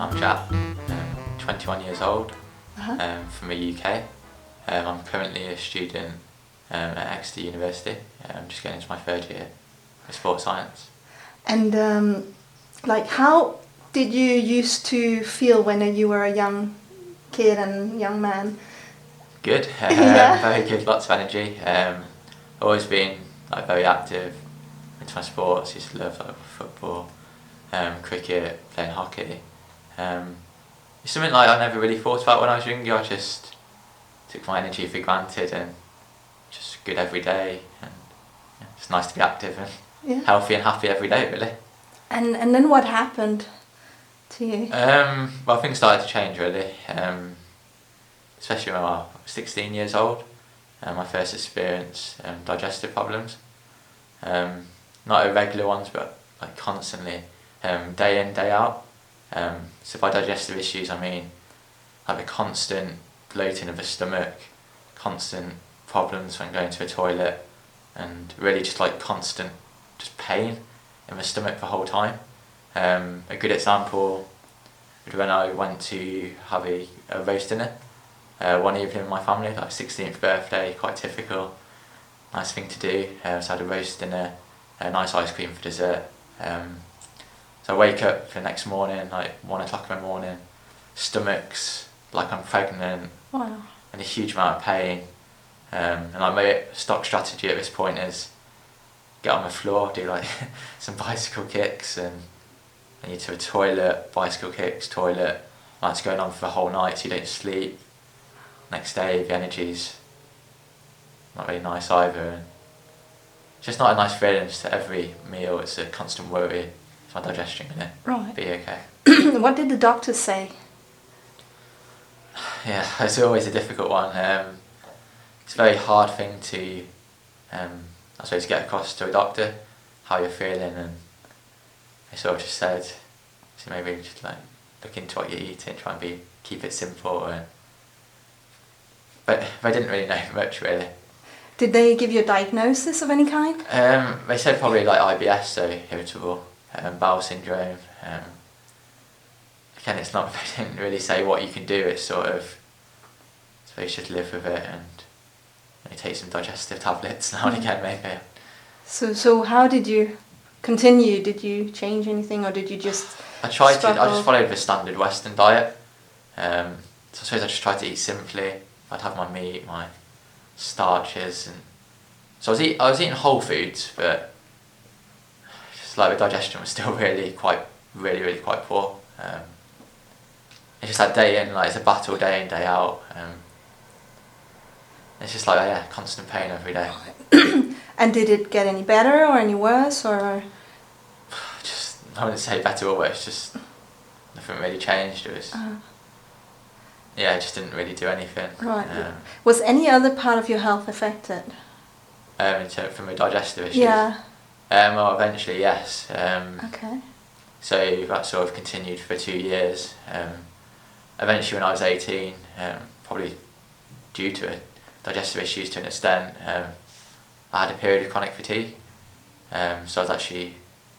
I'm Jack, 21 years old, Uh-huh. from the UK. I'm currently a student at Exeter University. I'm just getting into my third year of sports science. And like, how did you used to feel when you were a young kid and young man? Good, Yeah. very good, lots of energy. Always been like very active into my sports. Used to love like football, cricket, playing hockey. It's something like I never really thought about when I was younger. I just took my energy for granted and just good every day. And yeah, it's nice to be active and Yeah. healthy and happy every day, really. And then what happened to you? Well, things started to change really, especially when I was 16 years old. My first experience digestive problems, not irregular ones, but like constantly, day in day out. So by digestive issues, I mean like the constant bloating of the stomach, constant problems when going to a toilet, and really just like constant just pain in the stomach the whole time. A good example was when I went to have a roast dinner one evening with my family, like 16th birthday, quite typical, nice thing to do. So I had a roast dinner, a nice ice cream for dessert. So I wake up the next morning, like 1 o'clock in the morning, stomach's like I'm pregnant, Wow. and a huge amount of pain. And like my stock strategy at this point is get on the floor, do like some bicycle kicks, and you to a toilet, bicycle kicks, toilet. That's going on for the whole night, so you don't sleep. Next day, the energy's not really nice either. And it's just not a nice feeling. Just every meal, it's a constant worry. Is my digestion gonna Right. be okay? What did the doctor say? Yeah, it's always a difficult one. It's a very hard thing to, I suppose, get across to a doctor how you're feeling, and they sort of just said, so maybe just like look into what you're eating, try and keep it simple, but they didn't really know much really. Did they give you a diagnosis of any kind? They said probably like IBS, so irritable bowel syndrome. Again, it's not, they didn't really say what you can do. It's sort of, so you should live with it and maybe take some digestive tablets now and again maybe. So how did you continue? Did you change anything, or did you just I just struggle? followed the standard Western diet. So I suppose I just tried to eat simply. I'd have my meat, my starches, and so I was eating whole foods, but just like the digestion was still really quite poor. It's just that day in, like it's a battle day in, day out. It's just like, yeah, constant pain every day. And did it get any better or any worse, or? Just, I wouldn't say better or worse, just nothing really changed. It was, yeah, it just didn't really do anything. Right. Was any other part of your health affected? In terms from the digestive issues. Yeah. Well, eventually, yes. Okay. So that sort of continued for 2 years. Eventually, when I was 18, probably due to digestive issues to an extent, I had a period of chronic fatigue. So I was actually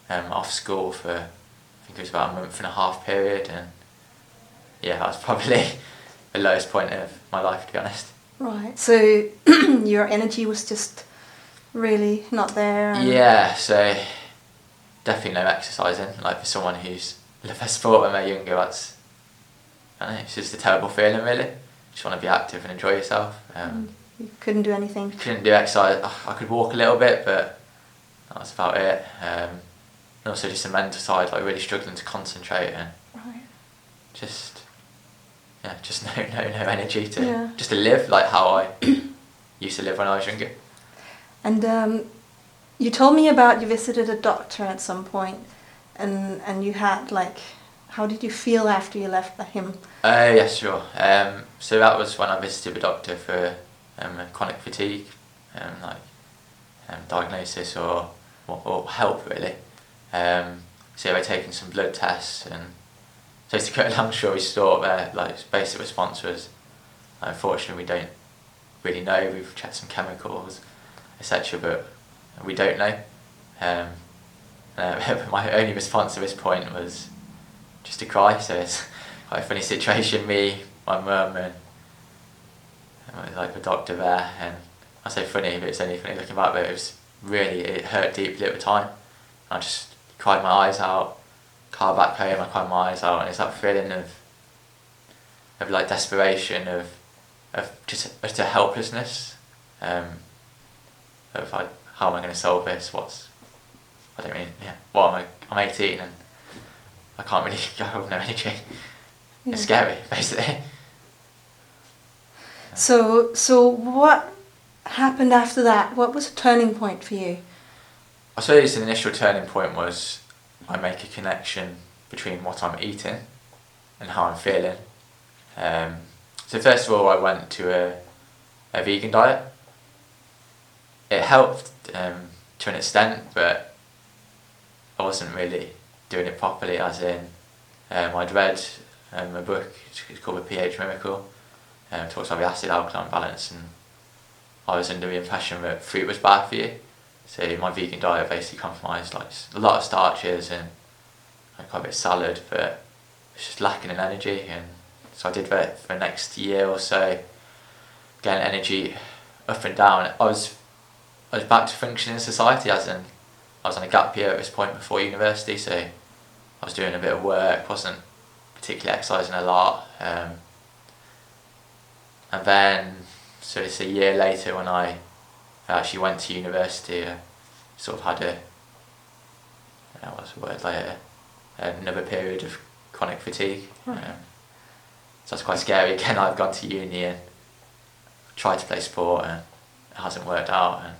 off school for, I think it was about a month and a half period, and yeah, that was probably the lowest point of my life, to be honest. Right. So your energy was just really not there. And Yeah, so definitely no exercising. Like for someone who's loved their sport when they're younger, that's, I don't know, it's just a terrible feeling really. Just want to be active and enjoy yourself. you couldn't do anything. Couldn't do exercise. I could walk a little bit, but that was about it. And also just the mental side, like really struggling to concentrate and Right. just no energy to Yeah. just to live like how I used to live when I was younger. And you told me about you visited a doctor at some point, and you had like, how did you feel after you left him? Yes, sure. So that was when I visited the doctor for chronic fatigue, diagnosis or help really. So they taken some blood tests, and so to cut a long story short, their like basic response was, unfortunately we don't really know. We've checked some chemicals, etc., but we don't know. My only response at this point was just to cry. So it's quite a funny situation. Me, my mum, and like the doctor there, and I say funny, but it's only funny looking back. But it hurt deeply at the time. I just cried my eyes out. Car back home, I cried my eyes out, and it's that feeling of like desperation, of just a helplessness, of like, how am I going to solve this? I'm 18 and I can't really go with no energy. Yeah. It's scary, basically. So what happened after that? What was a turning point for you? I suppose the initial turning point was I make a connection between what I'm eating and how I'm feeling. So first of all, I went to a vegan diet. It helped to an extent, but I wasn't really doing it properly, as in I'd read a book, it's called The pH Miracle, talks about the acid-alkaline balance, and I was under the impression that fruit was bad for you. So my vegan diet basically compromised like a lot of starches and quite a bit of salad, but it's just lacking in energy. And so I did that for the next year or so, getting energy up and down. I was back to functioning in society, as in I was on a gap year at this point before university, so I was doing a bit of work, wasn't particularly exercising a lot, and then so it's a year later when I actually went to university. Sort of had another period of chronic fatigue. Right. So that's quite scary. Again, I've gone to uni and tried to play sport and it hasn't worked out. And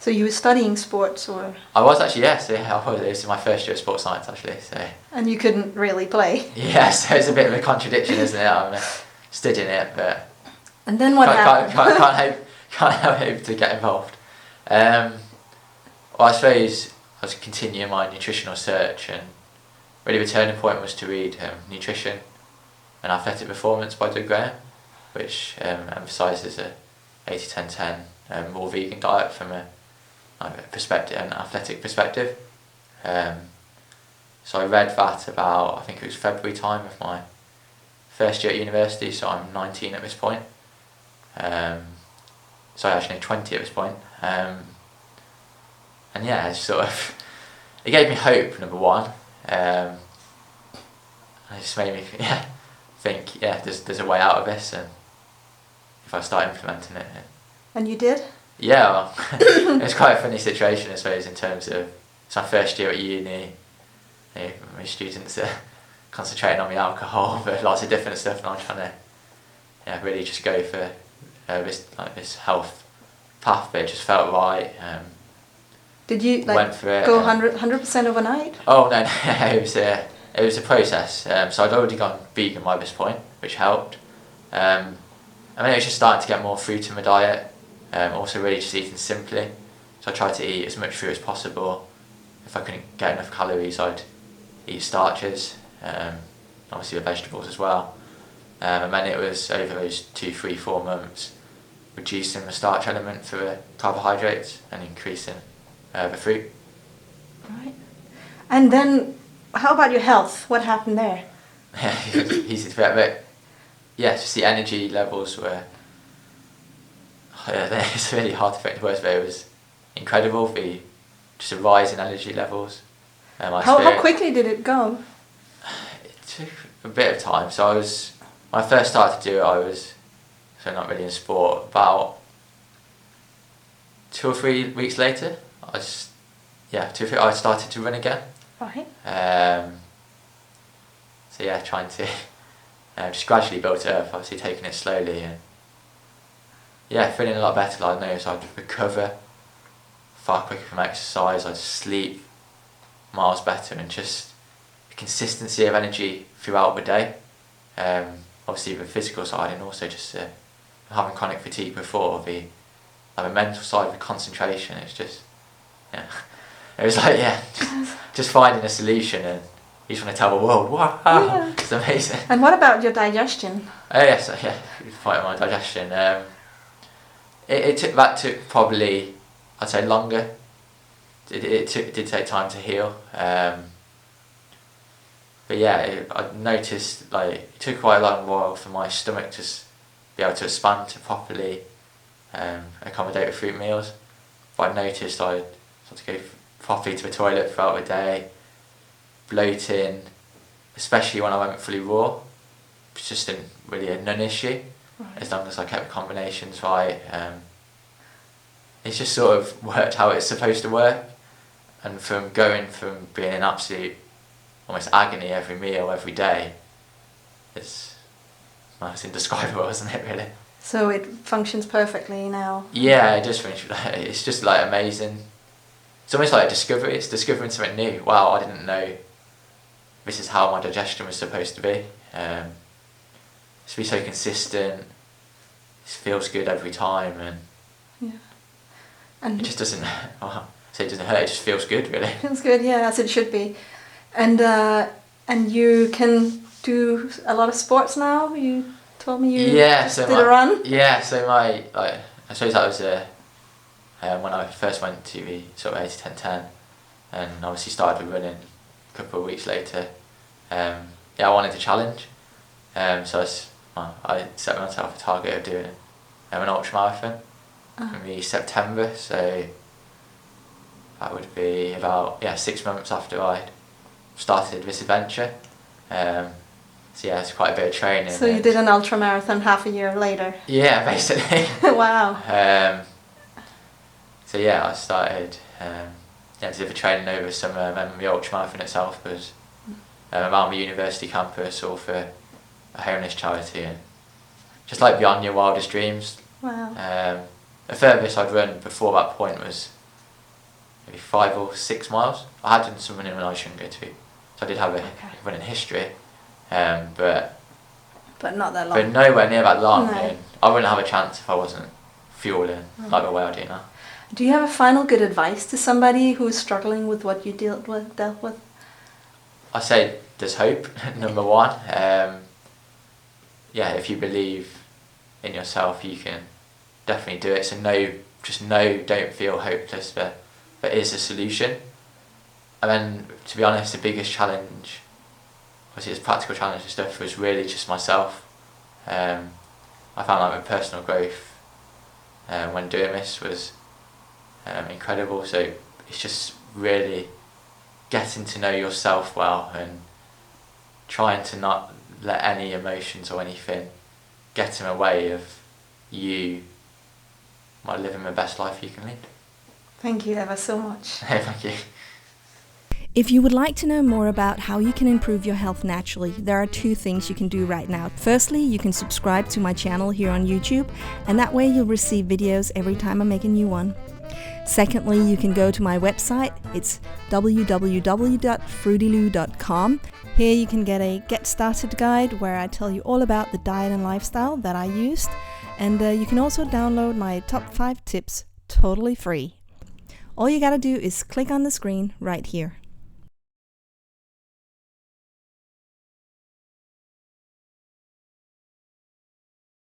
So you were studying sports, or? I was actually, yes. Yeah, I was. It was my first year of sports science, actually. So. And you couldn't really play. Yeah, so it's a bit of a contradiction, isn't it? I'm studying it, but. And then what happened? Can't hope to get involved. Well, I suppose I was continuing my nutritional search, and really the turning point was to read Nutrition and Athletic Performance by Doug Graham, which emphasises a 80-10-10 more vegan diet from a perspective, an athletic perspective. So I read that about, I think it was February time of my first year at university, so I'm 19 at this point. So actually 20 at this point. And yeah, it's sort of, it gave me hope, number one. And it just made me think, there's a way out of this, and if I start implementing it. And you did? Yeah, well, it was quite a funny situation, I suppose, in terms of, it's my first year at uni, my students are concentrating on the alcohol, but lots of different stuff, and I'm trying to really just go for this health path, but it just felt right. Did you went for it, go 100% overnight? Oh no, it was a process. So I'd already gone vegan by this point, which helped. I mean, it was just starting to get more fruit in my diet. Also really just eating simply. So I tried to eat as much fruit as possible. If I couldn't get enough calories, I'd eat starches, obviously the vegetables as well. And then it was over those 2, 3, 4 months, reducing the starch element for the carbohydrates and increasing the fruit. Right. And then, how about your health? What happened there? Easy to forget, but yeah, just the energy levels were. It's really hard to put into words, but it was incredible. Just a rise in energy levels. How quickly did it go? It took a bit of time. So when I first started to do it, I was not really in sport. About 2 or 3 weeks later, I started to run again. Right. So yeah, trying to just gradually build it up, obviously taking it slowly, and yeah, feeling a lot better. I noticed I'd recover far quicker from exercise, I'd sleep miles better, and just the consistency of energy throughout the day. Obviously the physical side, and also just having chronic fatigue before, the mental side, the concentration, it's just, it was like, just finding a solution, and you just want to tell the world, wow, it's amazing. And what about your digestion? Oh yes, fighting my digestion. It took probably, I'd say, longer. It did take time to heal. but yeah, I noticed like it took quite a long while for my stomach to be able to expand to properly accommodate with fruit meals. But I noticed I had to go properly to the toilet throughout the day, bloating, especially when I went fully raw. It's just really a non-issue, as long as I kept combinations right. It's just sort of worked how it's supposed to work, and from going from being in absolute almost agony every meal every day, it's indescribable, isn't it, really? So it functions perfectly now? Yeah, it's just like amazing. It's almost like a discovery. It's discovering something new. Wow, I didn't know this is how my digestion was supposed to be. To be so consistent, it feels good every time, and it just doesn't. It doesn't hurt. It just feels good, really. Feels good, yeah, as it should be. And you can do a lot of sports now. You told me you did a run. Yeah, so I suppose that was when I first went to the sort of 80-10-10, and obviously started running a couple of weeks later. I wanted to challenge, so I set myself a target of doing an ultramarathon in September. So that would be about 6 months after I started this adventure. So it's quite a bit of training. So you did an ultramarathon half a year later? Yeah, basically. Wow. I started did the training over summer, and then the ultramarathon itself was around the university campus or for a homeless charity, and just like beyond your wildest dreams. Wow. The furthest I'd run before that point was maybe 5 or 6 miles. I had done some running when I shouldn't go to, so I did have a running history, but not that long. But nowhere near that long. No. And I wouldn't have a chance if I wasn't fueling like the way I do now. Do you have a final good advice to somebody who's struggling with what you dealt with? I say there's hope, number one. If you believe in yourself, you can definitely do it. So don't feel hopeless, but there is a solution. And then, to be honest, the biggest challenge, obviously this practical challenge and stuff, was really just myself. I found like my personal growth when doing this was incredible. So it's just really getting to know yourself well and trying to not let any emotions or anything get in the way of you living the best life you can lead. Thank you ever so much. Thank you. If you would like to know more about how you can improve your health naturally, there are 2 things you can do right now. Firstly, you can subscribe to my channel here on YouTube, and that way you'll receive videos every time I make a new one. Secondly, you can go to my website. It's www.FruityLou.com. Here you can get a Get Started guide where I tell you all about the diet and lifestyle that I used, and you can also download my top 5 tips totally free. All you gotta do is click on the screen right here.